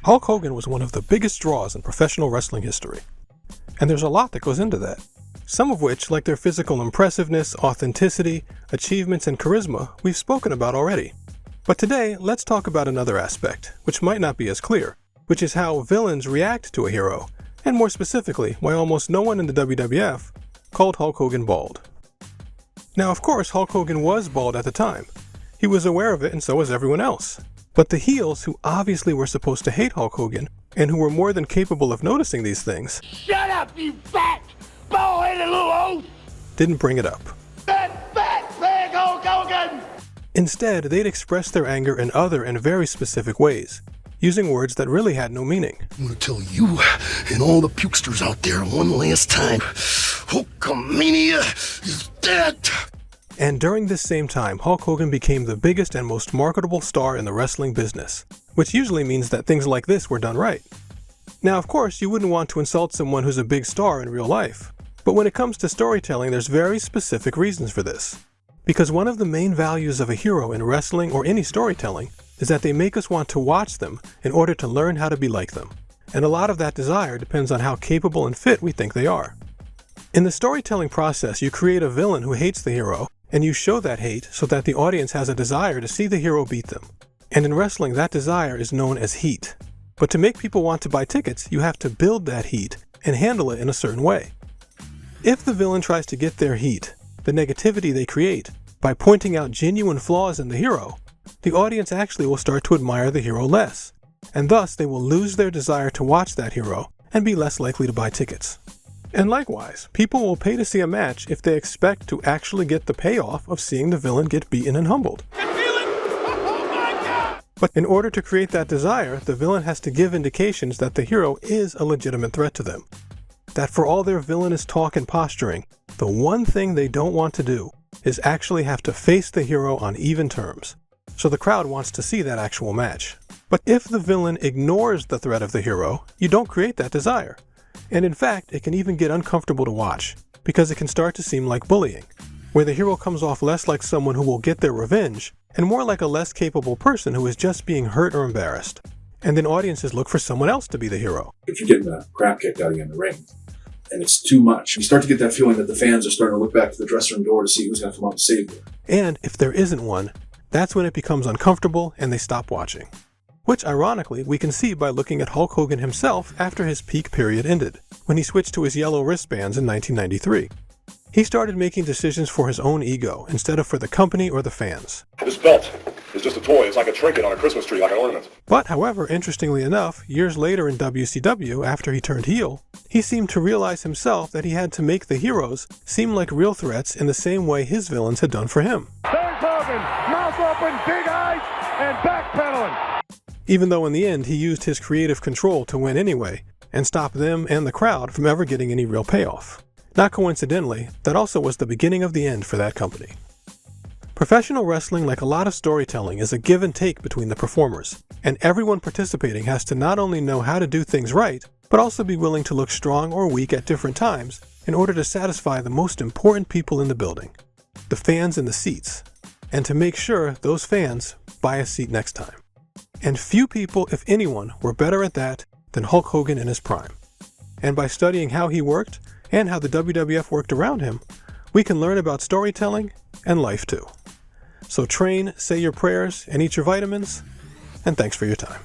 Hulk Hogan was one of the biggest draws in professional wrestling history. And there's a lot that goes into that. Some of which, like their physical impressiveness, authenticity, achievements, and charisma, we've spoken about already. But today, let's talk about another aspect, which might not be as clear, which is how villains react to a hero, and more specifically, why almost no one in the WWF called Hulk Hogan bald. Now, of course, Hulk Hogan was bald at the time. He was aware of it, and so was everyone else. But the heels, who obviously were supposed to hate Hulk Hogan, and who were more than capable of noticing these things, shut up, you fat, bald-headed little oaf! Didn't bring it up. That fat pig Hulk Hogan! Instead, they'd express their anger in other and very specific ways, using words that really had no meaning. I'm gonna tell you and all the pukesters out there one last time, Hulkamania is dead! And during this same time, Hulk Hogan became the biggest and most marketable star in the wrestling business, which usually means that things like this were done right. Now, of course, you wouldn't want to insult someone who's a big star in real life, but when it comes to storytelling, there's very specific reasons for this. Because one of the main values of a hero in wrestling or any storytelling is that they make us want to watch them in order to learn how to be like them. And a lot of that desire depends on how capable and fit we think they are. In the storytelling process, you create a villain who hates the hero, and you show that hate so that the audience has a desire to see the hero beat them. And in wrestling, that desire is known as heat. But to make people want to buy tickets, you have to build that heat and handle it in a certain way. If the villain tries to get their heat, the negativity they create, by pointing out genuine flaws in the hero, the audience actually will start to admire the hero less, and thus they will lose their desire to watch that hero and be less likely to buy tickets. And likewise, people will pay to see a match if they expect to actually get the payoff of seeing the villain get beaten and humbled. But in order to create that desire, the villain has to give indications that the hero is a legitimate threat to them. That for all their villainous talk and posturing, the one thing they don't want to do is actually have to face the hero on even terms. So the crowd wants to see that actual match. But if the villain ignores the threat of the hero, you don't create that desire. And in fact, it can even get uncomfortable to watch, because it can start to seem like bullying, where the hero comes off less like someone who will get their revenge, and more like a less capable person who is just being hurt or embarrassed. And then audiences look for someone else to be the hero. If you're getting the crap kicked out of you in the ring, and it's too much, you start to get that feeling that the fans are starting to look back to the dressing room door to see who's going to come up and save you. And if there isn't one, that's when it becomes uncomfortable and they stop watching. Which, ironically, we can see by looking at Hulk Hogan himself after his peak period ended, when he switched to his yellow wristbands in 1993. He started making decisions for his own ego, instead of for the company or the fans. This belt is just a toy. It's like a trinket on a Christmas tree, like an ornament. But, however, interestingly enough, years later in WCW, after he turned heel, he seemed to realize himself that he had to make the heroes seem like real threats in the same way his villains had done for him. There's Hogan, mouth open, big eyes, and backpedaling. Even though in the end he used his creative control to win anyway, and stop them and the crowd from ever getting any real payoff. Not coincidentally, that also was the beginning of the end for that company. Professional wrestling, like a lot of storytelling, is a give and take between the performers, and everyone participating has to not only know how to do things right, but also be willing to look strong or weak at different times in order to satisfy the most important people in the building, the fans in the seats, and to make sure those fans buy a seat next time. And few people, if anyone, were better at that than Hulk Hogan in his prime. And by studying how he worked, and how the WWF worked around him, we can learn about storytelling and life too. So train, say your prayers, and eat your vitamins, and thanks for your time.